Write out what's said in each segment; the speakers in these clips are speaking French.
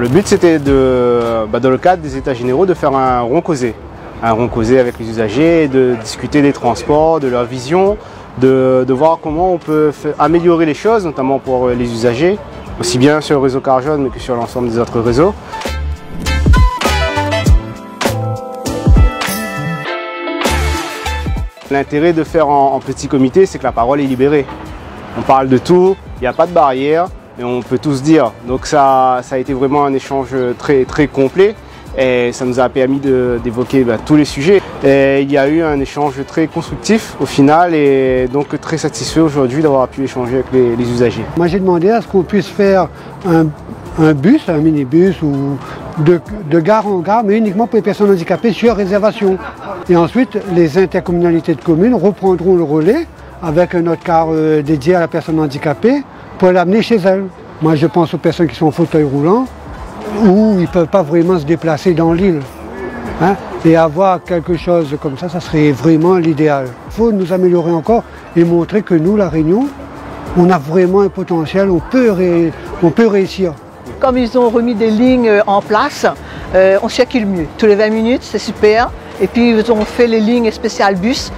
Le but c'était dans le cadre des états généraux de faire un rond causé. Un rond causé avec les usagers, de discuter des transports, de leur vision, de voir comment on peut améliorer les choses, notamment pour les usagers, aussi bien sur le réseau Carjaune mais que sur l'ensemble des autres réseaux. L'intérêt de faire en petit comité, c'est que la parole est libérée. On parle de tout, il n'y a pas de barrière et on peut tous dire. Donc ça a été vraiment un échange très complet et ça nous a permis d'évoquer tous les sujets. Et il y a eu un échange très constructif au final et donc très satisfait aujourd'hui d'avoir pu échanger avec les usagers. Moi j'ai demandé à ce qu'on puisse faire un bus, un minibus ou de gare en gare, mais uniquement pour les personnes handicapées sur réservation. Et ensuite, les intercommunalités de communes reprendront le relais avec un autre car dédié à la personne handicapée pour l'amener chez elle. Moi, je pense aux personnes qui sont en fauteuil roulant où ils ne peuvent pas vraiment se déplacer dans l'île. Hein? Et avoir quelque chose comme ça serait vraiment l'idéal. Il faut nous améliorer encore et montrer que nous, La Réunion, on a vraiment un potentiel, on peut réussir. Comme ils ont remis des lignes en place, on circule mieux. Tous les 20 minutes, c'est super. Et puis ils ont fait les lignes spéciales bus,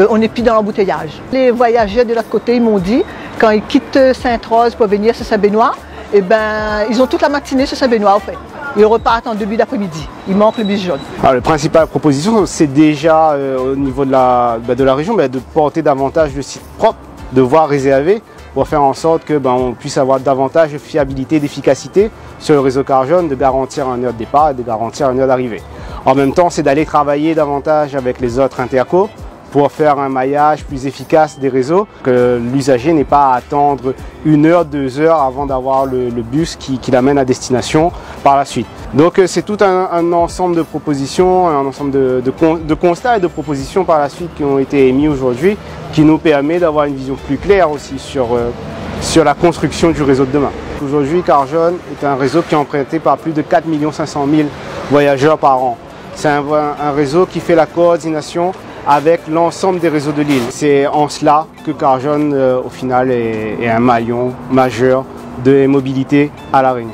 on n'est plus dans l'embouteillage. Les voyageurs de l'autre côté, ils m'ont dit, quand ils quittent Sainte-Rose pour venir sur Saint-Benoît, eh ben, ils ont toute la matinée sur Saint-Benoît en fait. Ils repartent en début d'après-midi. Il manque le bus jaune. Alors, la principale proposition, c'est déjà au niveau de la région de porter davantage de sites propres, de voies réservées, pour faire en sorte que on puisse avoir davantage de fiabilité, d'efficacité sur le réseau Carjaune, de garantir un heure de départ et de garantir une heure d'arrivée. En même temps, c'est d'aller travailler davantage avec les autres intercos pour faire un maillage plus efficace des réseaux, que l'usager n'ait pas à attendre 1 heure, 2 heures avant d'avoir le bus qui l'amène à destination par la suite. Donc c'est tout un ensemble de propositions, un ensemble de constats et de propositions par la suite qui ont été émis aujourd'hui, qui nous permet d'avoir une vision plus claire aussi sur la construction du réseau de demain. Aujourd'hui, Carjaune est un réseau qui est emprunté par plus de 4 500 000 voyageurs par an. C'est un réseau qui fait la coordination avec l'ensemble des réseaux de l'île. C'est en cela que Carjaune, au final, est un maillon majeur de mobilité à La Réunion.